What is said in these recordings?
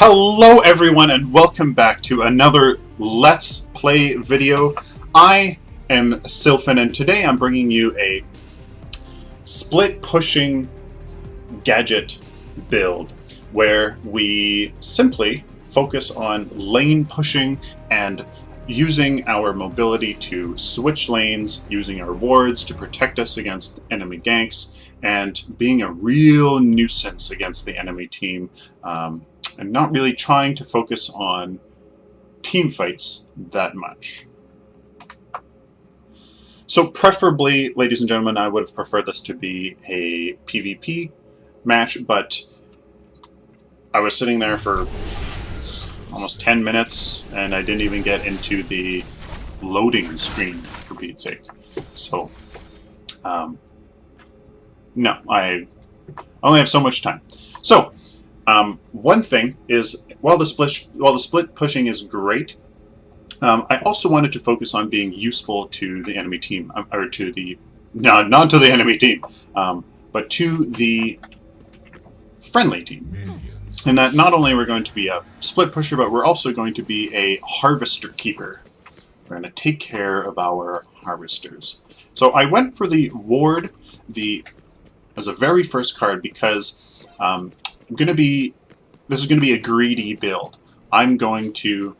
Hello everyone and welcome back to another Let's Play video. I am Stilfin and today I'm bringing you a split pushing gadget build where we simply focus on lane pushing and using our mobility to switch lanes, using our wards to protect us against enemy ganks, and being a real nuisance against the enemy team. And not really trying to focus on team fights that much. So preferably, ladies and gentlemen, I would have preferred this to be a PvP match, but I was sitting there for almost 10 minutes and I didn't even get into the loading screen, for Pete's sake. So, no, I only have so much time. So, one thing is, while the split pushing is great, I also wanted to focus on being useful to the enemy team, or to the not to the enemy team, but to the friendly team. And that not only we're going to be a split pusher, but we're also going to be a harvester keeper. We're going to take care of our harvesters. So I went for the ward as a very first card because this is going to be a greedy build. I'm going to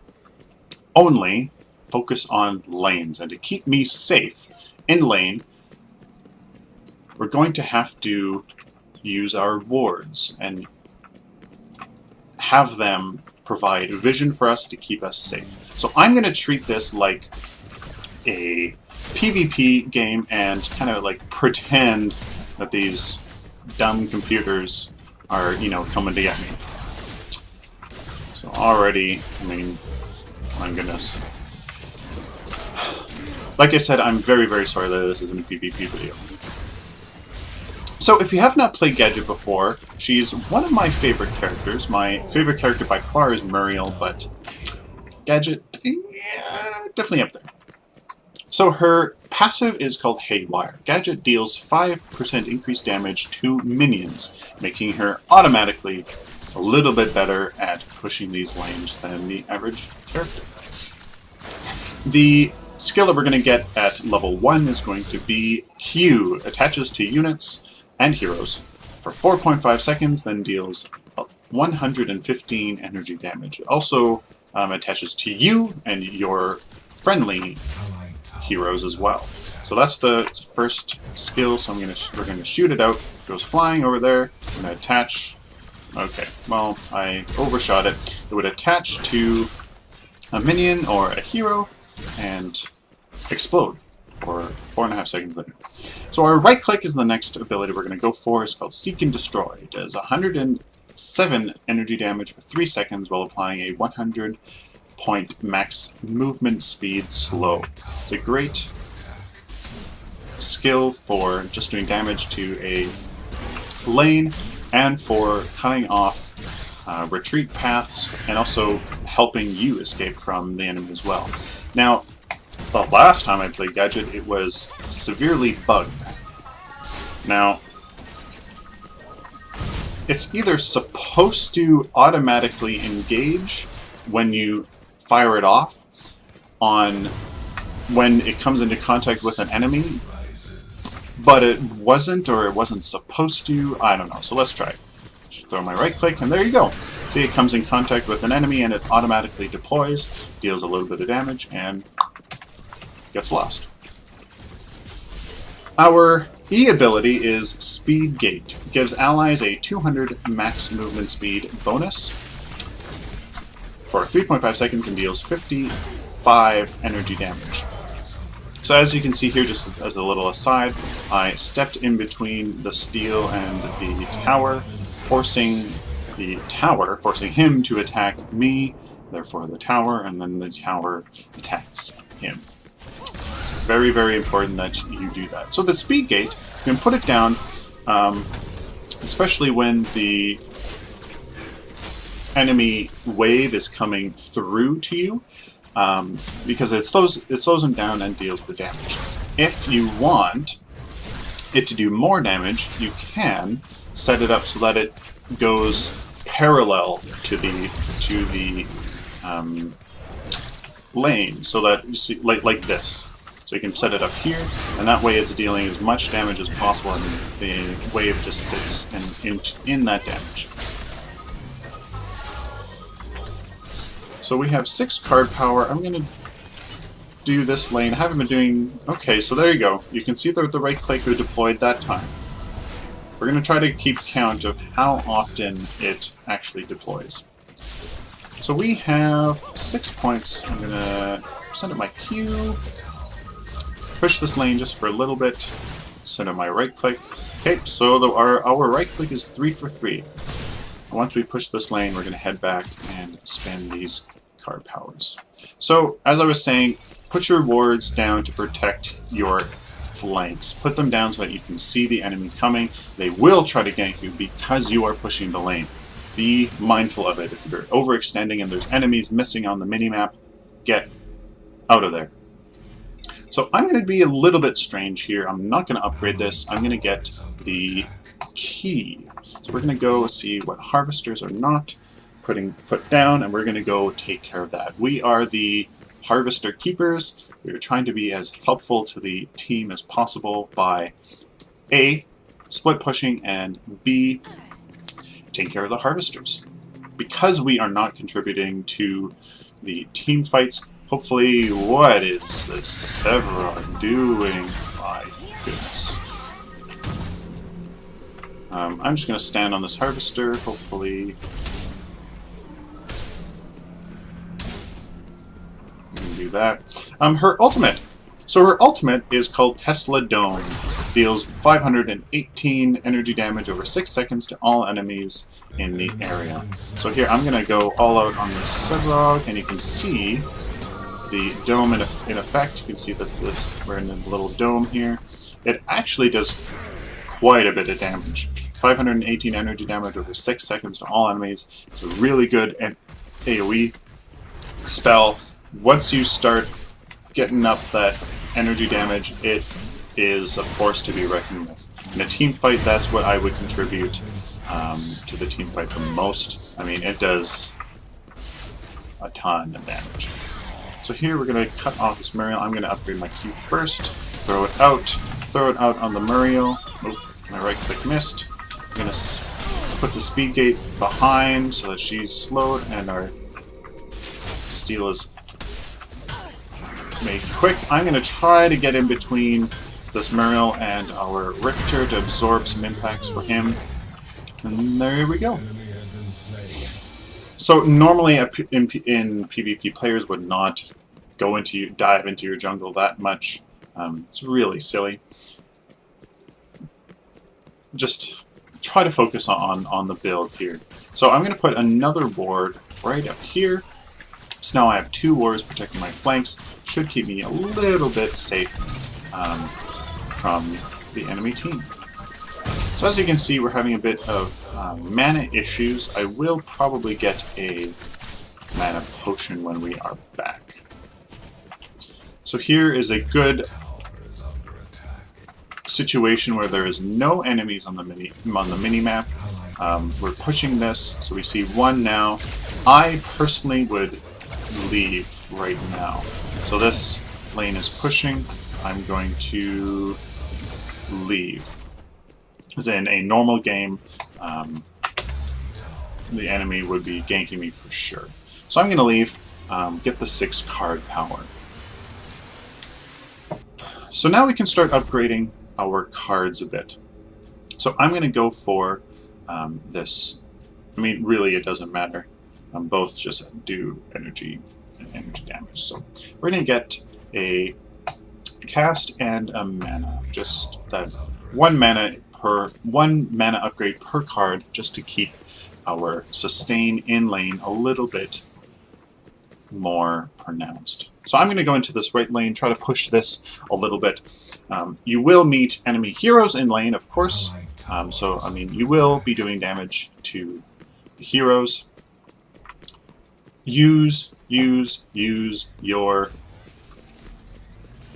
only focus on lanes, and to keep me safe in lane, we're going to have to use our wards and have them provide vision for us to keep us safe. So I'm going to treat this like a PvP game and kind of like pretend that these dumb computers are, coming to get me. So already, my goodness. Like I said, I'm very, very sorry that this isn't a PvP video. So if you have not played Gadget before, she's one of my favorite characters. My favorite character by far is Muriel, but Gadget, yeah, definitely up there. So her passive is called Haywire. Gadget deals 5% increased damage to minions, making her automatically a little bit better at pushing these lanes than the average character. The skill that we're going to get at level 1 is going to be Q. Attaches to units and heroes for 4.5 seconds, then deals 115 energy damage. It also attaches to you and your friendly heroes as well. So that's the first skill. So we're gonna shoot it out. It goes flying over there. I'm gonna attach. Okay, well I overshot it. It would attach to a minion or a hero and explode for 4.5 seconds later. So our right click is the next ability we're gonna go for. It's called Seek and Destroy. It does 107 energy damage for 3 seconds while applying a 100-point max movement speed slow. It's a great skill for just doing damage to a lane and for cutting off retreat paths and also helping you escape from the enemy as well. Now, the last time I played Gadget, it was severely bugged. Now, it's either supposed to automatically engage when you fire it off when it comes into contact with an enemy, but it wasn't, or it wasn't supposed to. I don't know. So let's try it. Just throw my right click, and there you go. See, it comes in contact with an enemy, and it automatically deploys, deals a little bit of damage, and gets lost. Our E ability is Speed Gate. It gives allies a 200 max movement speed bonus for 3.5 seconds and deals 55 energy damage. So as you can see here, just as a little aside, I stepped in between the steel and the tower, forcing him to attack me, therefore the tower, and then the tower attacks him. Very, very important that you do that. So the Speed Gate, you can put it down, especially when the enemy wave is coming through to you, because it slows them down and deals the damage. If you want it to do more damage, you can set it up so that it goes parallel to the lane, so that you see like this. So you can set it up here, and that way it's dealing as much damage as possible, and the wave just sits in that damage. So we have 6 card power. I'm going to do this lane. I haven't been doing... Okay, so there you go. You can see the right clicker deployed that time. We're going to try to keep count of how often it actually deploys. So we have 6 points. I'm going to send up my Q. Push this lane just for a little bit. Send up my right click. Okay, so our right click is 3 for 3. And once we push this lane, we're going to head back and spend these card powers. So, as I was saying, put your wards down to protect your flanks. Put them down so that you can see the enemy coming. They will try to gank you because you are pushing the lane. Be mindful of it. If you're overextending and there's enemies missing on the minimap, get out of there. So I'm going to be a little bit strange here. I'm not going to upgrade this. I'm going to get the key. So we're going to go see what harvesters are not put down, and we're going to go take care of that. We are the harvester keepers. We are trying to be as helpful to the team as possible by A, split pushing, and B, taking care of the harvesters. Because we are not contributing to the team fights, hopefully, what is this Severon doing? My goodness. I'm just going to stand on this harvester, hopefully. Do that. Her ultimate. So her ultimate is called Tesla Dome. Deals 518 energy damage over 6 seconds to all enemies in the area. So here I'm going to go all out on this Sevrog, and you can see the dome in effect. You can see that we're in a little dome here. It actually does quite a bit of damage. 518 energy damage over 6 seconds to all enemies. It's a really good AoE spell. Once you start getting up that energy damage, it is a force to be reckoned with. In a team fight, that's what I would contribute to the team fight the most. I mean, it does a ton of damage. So here we're going to cut off this Muriel. I'm going to upgrade my Q first. Throw it out on the Muriel. Oh, my right click missed. I'm going to put the speed gate behind so that she's slowed and our steal is made quick. I'm going to try to get in between this Muriel and our Richter to absorb some impacts for him. And there we go. So normally in PvP, players would not dive into your jungle that much. It's really silly. Just try to focus on the build here. So I'm going to put another ward right up here. So now I have 2 wards protecting my flanks. Should keep me a little bit safe from the enemy team. So as you can see, we're having a bit of mana issues. I will probably get a mana potion when we are back. So here is a good situation where there is no enemies on the minimap. We're pushing this, so we see 1 now. I personally would leave right now. So this lane is pushing. I'm going to leave. As in a normal game, the enemy would be ganking me for sure. So I'm going to leave, get the 6 card power. So now we can start upgrading our cards a bit. So I'm going to go for this. I mean, really, it doesn't matter. Both just do energy and energy damage. So we're going to get a cast and a mana. Just that 1 mana upgrade per card, just to keep our sustain in lane a little bit more pronounced. So I'm going to go into this right lane, try to push this a little bit. You will meet enemy heroes in lane, of course. So, I mean, you will be doing damage to the heroes. Use your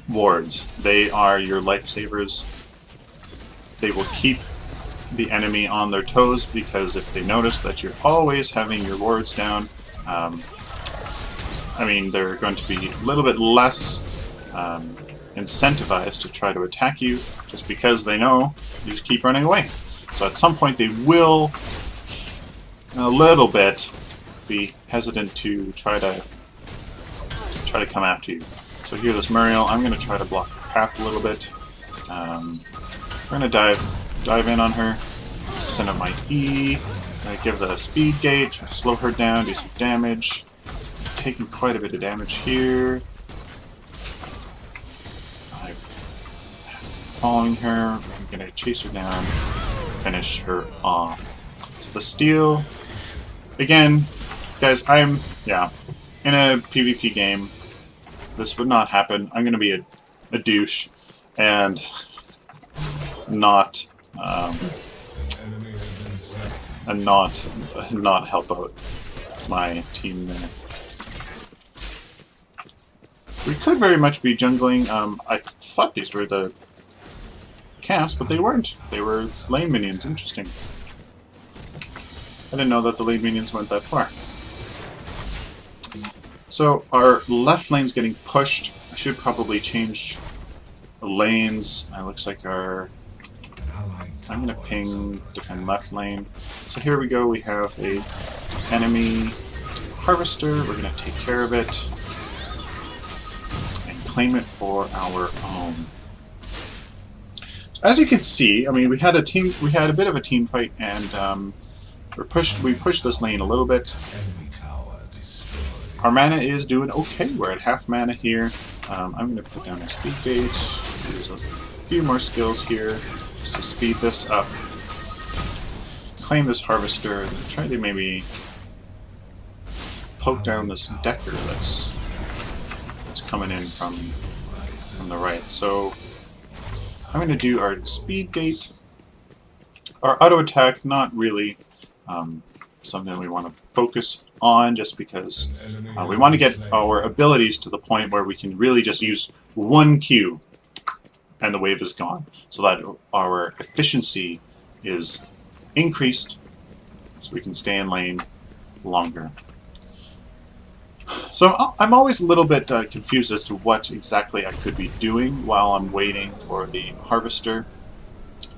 wards. They are your lifesavers. They will keep the enemy on their toes, because if they notice that you're always having your wards down, I mean, they're going to be a little bit less incentivized to try to attack you, just because they know you just keep running away. So at some point they will, a little bit, be hesitant to try to come after you. So here, this Muriel, I'm going to try to block her path a little bit. We're going to dive in on her, send up my E, give the speed gate, try to slow her down, do some damage. Taking quite a bit of damage here. I'm following her. I'm going to chase her down, finish her off. So the steal, again, guys, in a PvP game, this would not happen. I'm going to be a douche and not help out my team there. We could very much be jungling. I thought these were the camps, but they weren't. They were lane minions. Interesting. I didn't know that the lane minions went that far. So our left lane's getting pushed. I should probably change the lanes. It looks like our... I'm going to ping defend left lane. So here we go. We have a enemy harvester. We're going to take care of it and claim it for our own. So as you can see, I mean, we had a bit of a team fight, and we pushed this lane a little bit. Our mana is doing okay. We're at half mana here. I'm going to put down a speed gate. Use a few more skills here just to speed this up. Claim this harvester. And try to maybe poke down this decker that's coming in from the right. So I'm going to do our speed gate. Our auto attack, not really something we want to focus on, just because we want to get our abilities to the point where we can really just use one Q and the wave is gone, so that our efficiency is increased, so we can stay in lane longer. So I'm always a little bit confused as to what exactly I could be doing while I'm waiting for the harvester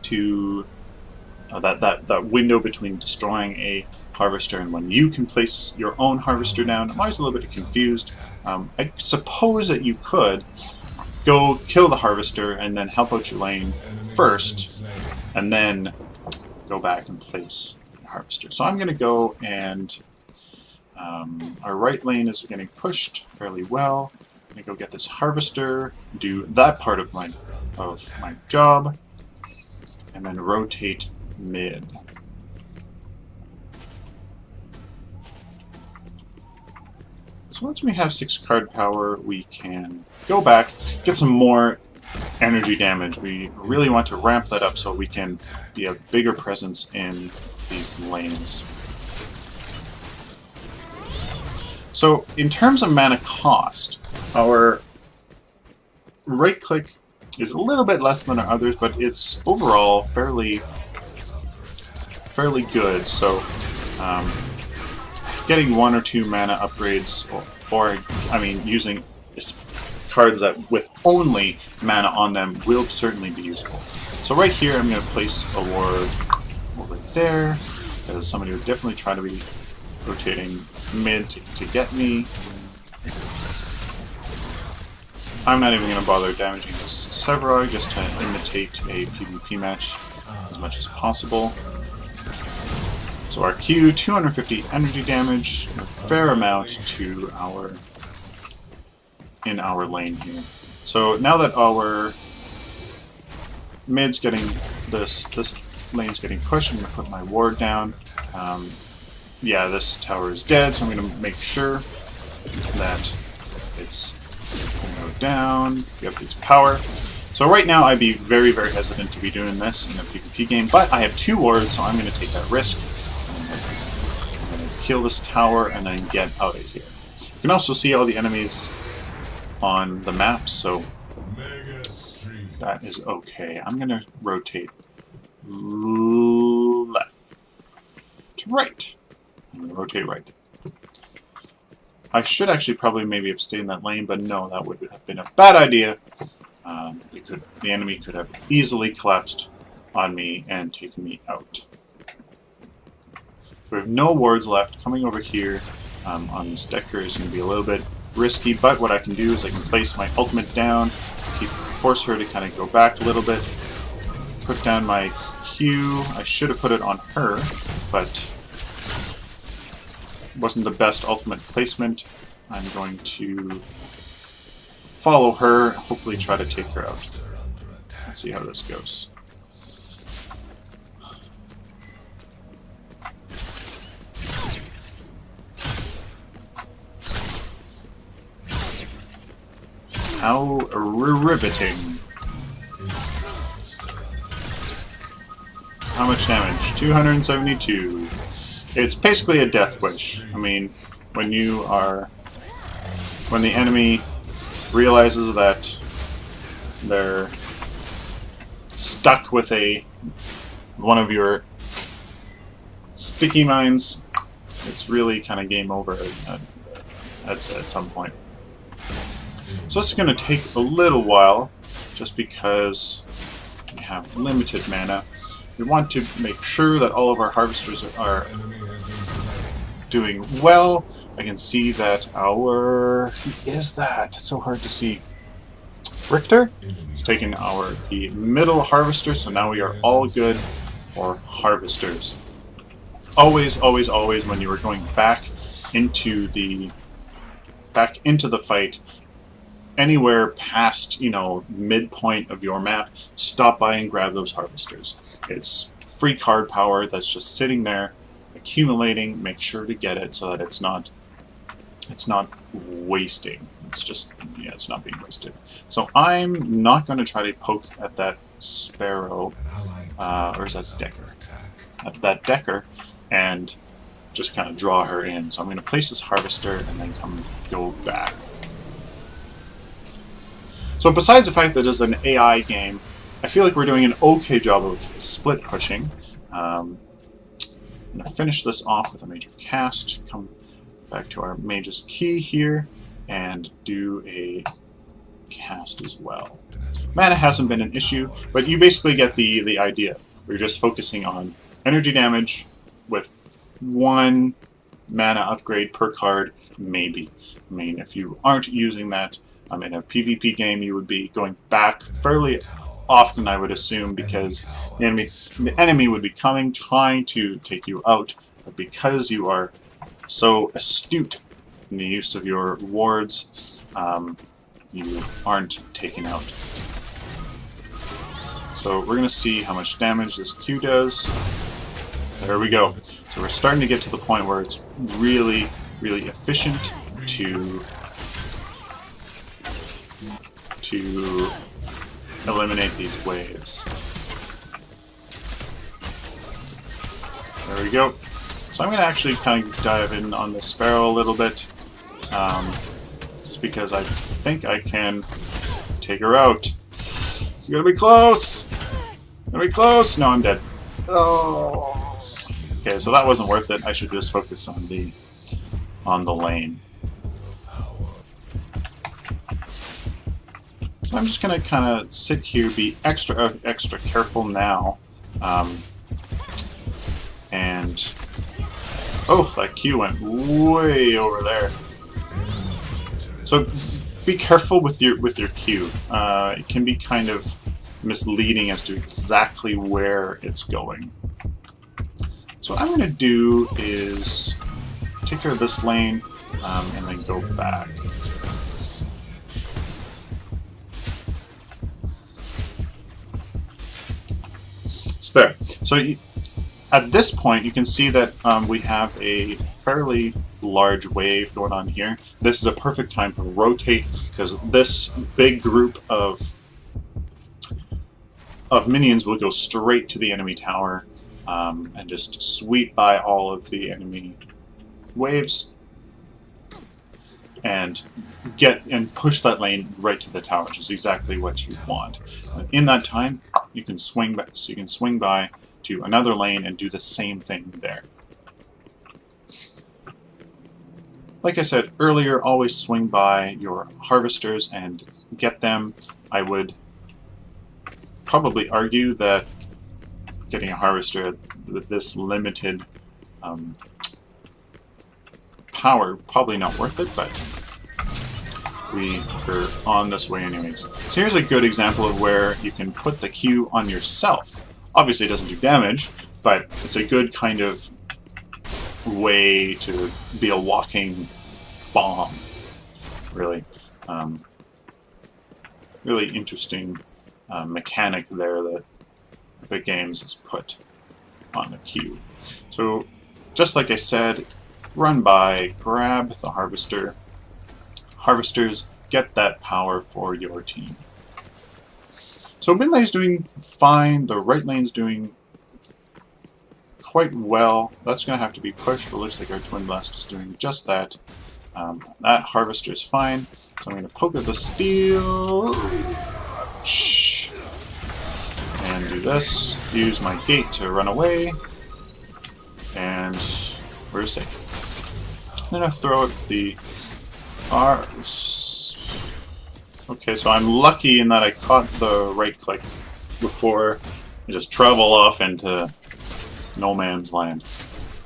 to that window between destroying a harvester and when you can place your own harvester down. I'm always a little bit confused. I suppose that you could go kill the harvester and then help out your lane first, and then go back and place the harvester. So I'm going to go and our right lane is getting pushed fairly well. I'm going to go get this harvester, do that part of my job, and then rotate mid. So once we have 6 card power, we can go back, get some more energy damage. We really want to ramp that up so we can be a bigger presence in these lanes. So in terms of mana cost, our right click is a little bit less than our others, but it's overall fairly good. So getting 1 or 2 mana upgrades, or I mean, using cards that with only mana on them will certainly be useful. So right here, I'm going to place a ward over there, because somebody would definitely try to be rotating mid to get me. I'm not even going to bother damaging this Severog, just to imitate a PvP match as much as possible. So our Q, 250 energy damage, a fair amount to in our lane here. So now that our mid's getting this lane's getting pushed, I'm going to put my ward down. Yeah, this tower is dead, so I'm going to make sure that it's going to go down. We have these power. So right now I'd be very, very hesitant to be doing this in a PvP game, but I have 2 wards, so I'm going to take that risk. I'm going to kill this tower and then get out of here. You can also see all the enemies on the map, so that is okay. I'm going to rotate left, right, and rotate right. I should actually probably maybe have stayed in that lane, but no, that would have been a bad idea. The enemy could have easily collapsed on me and taken me out. We have no wards left. Coming over here on this Decker is going to be a little bit risky, but what I can do is I can place my ultimate down, force her to kind of go back a little bit, put down my Q. I should have put it on her, but wasn't the best ultimate placement. I'm going to follow her, hopefully try to take her out. Let's see how this goes. How riveting. How much damage? 272. It's basically a death wish. I mean, when the enemy realizes that they're stuck with one of your sticky mines, it's really kind of game over at some point. So this is going to take a little while, just because we have limited mana. We want to make sure that all of our harvesters are doing well. I can see that who is that? It's so hard to see. Richter is taking the middle harvester, so now we are all good for harvesters. Always, always, always, when you are going back into the fight, anywhere past, midpoint of your map, stop by and grab those harvesters. It's free card power that's just sitting there, accumulating. Make sure to get it so that it's not wasting. It's not being wasted. So I'm not going to try to poke at that Sparrow, or is that Decker? At that Decker, and just kind of draw her in. So I'm going to place this harvester and then go back. So besides the fact that it's an AI game, I feel like we're doing an okay job of split pushing. I'm going to finish this off with a major cast, come back to our mage's key here, and do a cast as well. Mana hasn't been an issue, but you basically get the idea. We're just focusing on energy damage with 1 mana upgrade per card, maybe. I mean, if you aren't using that, in a PvP game, you would be going back fairly often, I would assume, because the enemy would be coming, trying to take you out, but because you are so astute in the use of your wards, you aren't taken out. So we're going to see how much damage this Q does. There we go. So we're starting to get to the point where it's really, really efficient to eliminate these waves. There we go. So I'm going to actually kind of dive in on the Sparrow a little bit, just because I think I can take her out. It's going to be close! Going to be close! No, I'm dead. Oh. Okay, so that wasn't worth it. I should just focus on the lane. So I'm just going to kind of sit here, be extra careful now, and oh, that Q went way over there. So be careful with your Q. It can be kind of misleading as to exactly where it's going. So what I'm going to do is take care of this lane and then go back. There. So at this point, you can see that we have a fairly large wave going on here. This is a perfect time to rotate, because this big group of minions will go straight to the enemy tower and just sweep by all of the enemy waves and push that lane right to the tower, which is exactly what you want. And in that time, you can swing back, so you can swing by to another lane and do the same thing there. Like I said earlier, always swing by your harvesters and get them. I would probably argue that getting a harvester with this limited power, probably not worth it, but we are on this way anyways. So here's a good example of where you can put the Q on yourself. Obviously it doesn't do damage, but it's a good kind of way to be a walking bomb, really. Really interesting mechanic there that Epic Games has put on the Q. So, just like I said, run by, grab the harvester. Harvesters, get that power for your team. So mid lane's doing fine, the right lane's doing quite well. That's going to have to be pushed, but looks like our Twin Blast is doing just that. That harvester's fine, so I'm going to poke at the steel. And do this. Use my gate to run away. And we're safe. I'm going to throw out the R. Okay, so I'm lucky in that I caught the right click before I just travel off into no man's land.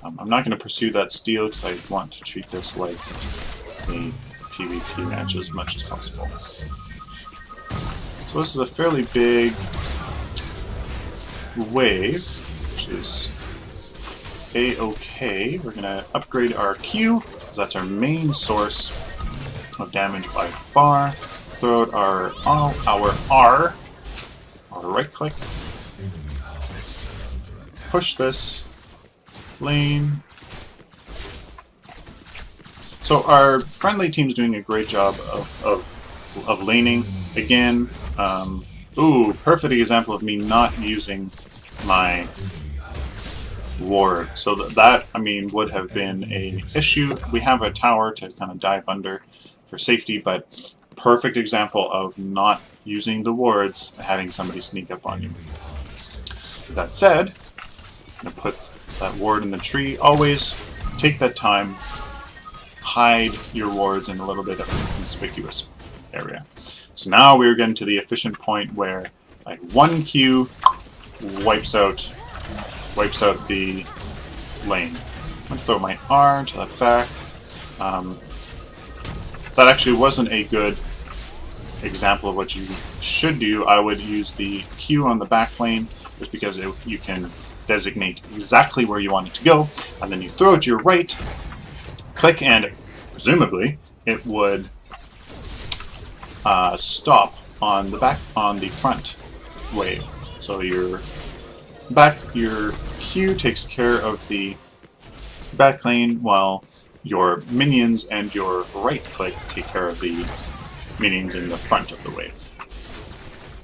I'm not going to pursue that steal because I want to treat this like a PvP match as much as possible. So this is a fairly big wave, which is a-okay. We're going to upgrade our Q, because that's our main source of damage by far. Throw out our R, or right click. Push this lane. So our friendly team's doing a great job of laning. Again, ooh, perfect example of me not using my ward. So that, I mean, would have been an issue. We have a tower to kind of dive under for safety, but perfect example of not using the wards and having somebody sneak up on you. With that said, I'm going to put that ward in the tree. Always take that time, hide your wards in a little bit of an inconspicuous area. So now we're getting to the efficient point where like one Q wipes out the lane. I'm going to throw my R to the back. That actually wasn't a good example of what you should do. I would use the Q on the back lane just because you can designate exactly where you want it to go, and then you throw it to your right, click, and presumably it would stop on the front wave. So your Q takes care of the back lane while your minions and your right click take care of the minions in the front of the wave.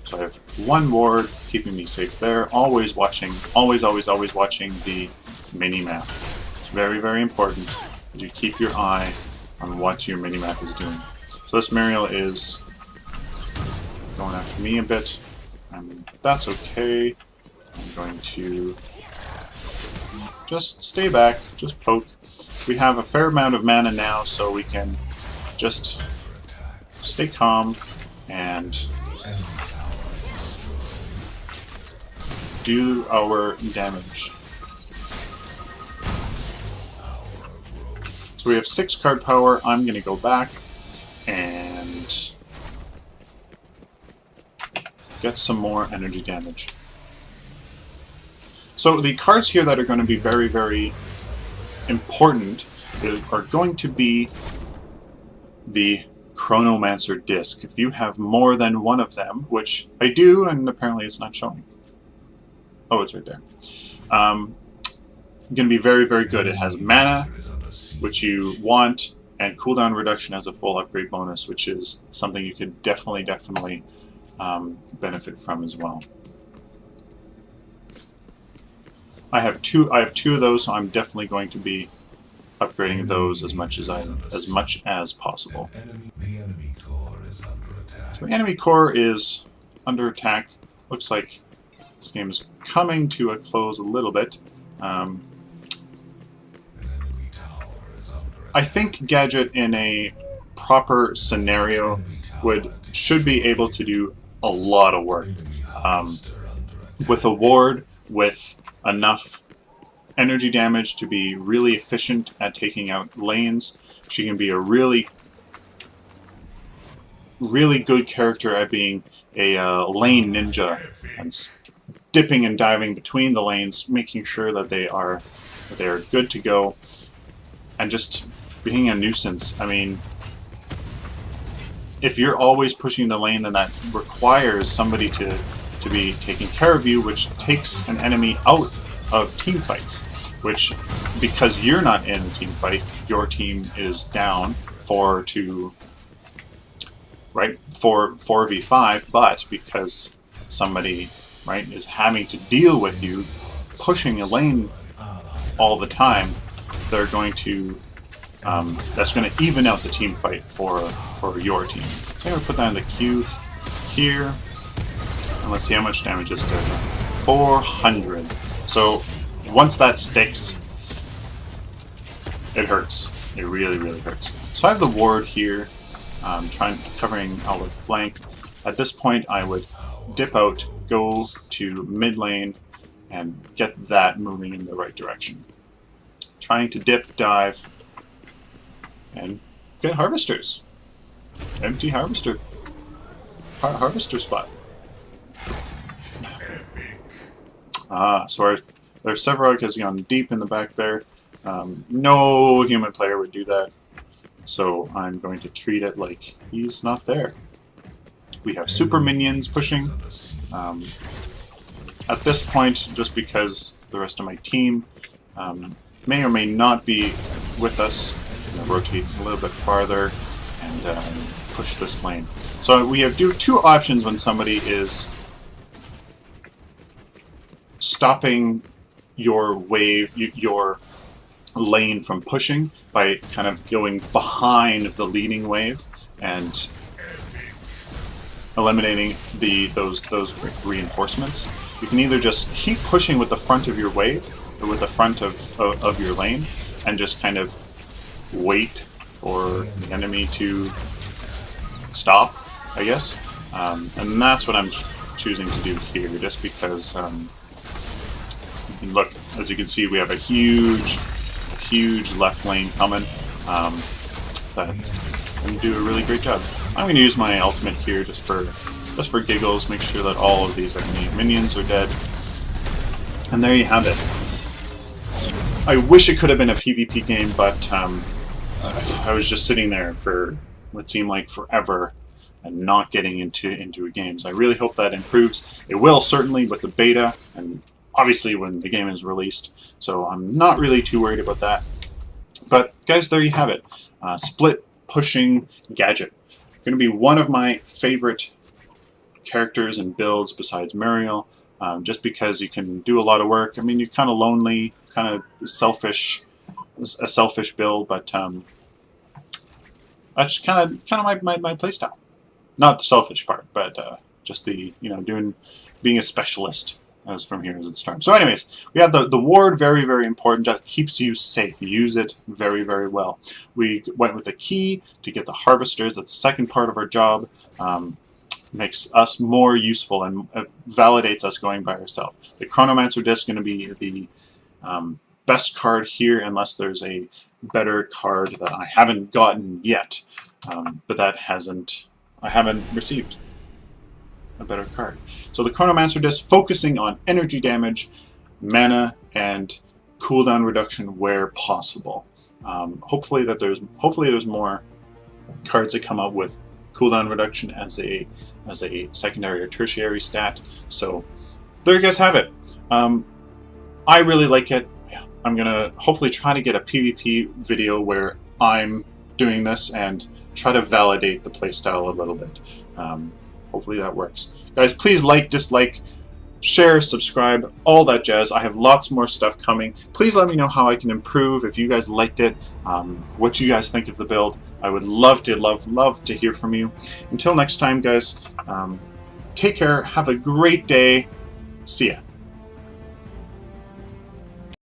So I have one ward keeping me safe there, always watching, always watching the mini-map. It's very, very important that you keep your eye on what your mini-map is doing. So this Muriel is going after me a bit, and that's okay. I'm going to just stay back, just poke. We have a fair amount of mana now, so we can just stay calm and do our damage. So we have 6 card power. I'm going to go back and get some more energy damage. So the cards here that are going to be very, very important are going to be the Chronomancer disc. If you have more than one of them, which I do, and apparently it's not showing. Oh, it's right there. Going to be very, very good. It has mana, which you want, and cooldown reduction as a full upgrade bonus, which is something you could definitely benefit from as well. I have two of those, so I'm definitely going to be upgrading those as much as possible. So the enemy core is under attack. Looks like This game is coming to a close a little bit. I think Gadget in a proper scenario should be able to do a lot of work. With a ward with enough energy damage to be really efficient at taking out lanes, she can be a really good character at being a lane ninja and dipping and diving between the lanes, making sure that they are good to go, and just being a nuisance. I mean, if you're always pushing the lane, then that requires somebody to be taking care of you, which takes an enemy out of team fights. Which, because you're not in a team fight, your team is down 4-2, right? 4v5, but because somebody, right, is having to deal with you pushing a lane all the time, they're going to that's going to even out the team fight for your team. I'm going to put that in the queue here, and let's see how much damage this does. 400. So once that sticks, it hurts. It really, really hurts. So I have the ward here, covering outward flank. At this point, I would dip out, go to mid lane, and get that moving in the right direction. Trying to dip, dive, and get harvesters. Empty harvester spot. So our Sevarog has gone deep in the back there. No human player would do that, so I'm going to treat it like he's not there. We have super minions pushing. At this point, just because the rest of my team may or may not be with us, I'm going to rotate a little bit farther and push this lane. So we have two options when somebody is stopping your wave, your lane from pushing by kind of going behind the leading wave and eliminating those reinforcements. You can either just keep pushing with the front of your wave or with the front of your lane and just kind of wait for the enemy to stop, I guess. And that's what I'm choosing to do here, just because look, as you can see, we have a huge left lane coming. That's going to do a really great job. I'm going to use my ultimate here just for giggles, make sure that all of these enemy minions are dead. And there you have it. I wish it could have been a PvP game, but I was just sitting there for what seemed like forever and not getting into a game. So I really hope that improves. It will, certainly, with the beta, and obviously when the game is released. So I'm not really too worried about that. But guys, there you have it. Split pushing Gadget. Going to be one of my favorite characters and builds besides Muriel, just because you can do a lot of work. I mean, you're kind of lonely, kind of selfish, a selfish build, but that's kind of my playstyle. Not the selfish part, but just the being a specialist as from here as the start. So anyways, we have the ward, very, very important. That keeps you safe. Use it very, very well. We went with a key to get the harvesters. That's the second part of our job. Makes us more useful and validates us going by ourselves. The Chronomancer disc is going to be the best card here, unless there's a better card that I haven't gotten yet, but I haven't received a better card. So the Chronomancer disc, focusing on energy damage, mana, and cooldown reduction where possible. Hopefully there's more cards that come up with cooldown reduction as a secondary or tertiary stat. So there you guys have it. I really like it. I'm gonna hopefully try to get a PvP video where I'm doing this and try to validate the playstyle a little bit. Hopefully that works. Guys, please like, dislike, share, subscribe, all that jazz. I have lots more stuff coming. Please let me know how I can improve. If you guys liked it, what you guys think of the build. I would love to hear from you. Until next time, guys, take care. Have a great day. See ya.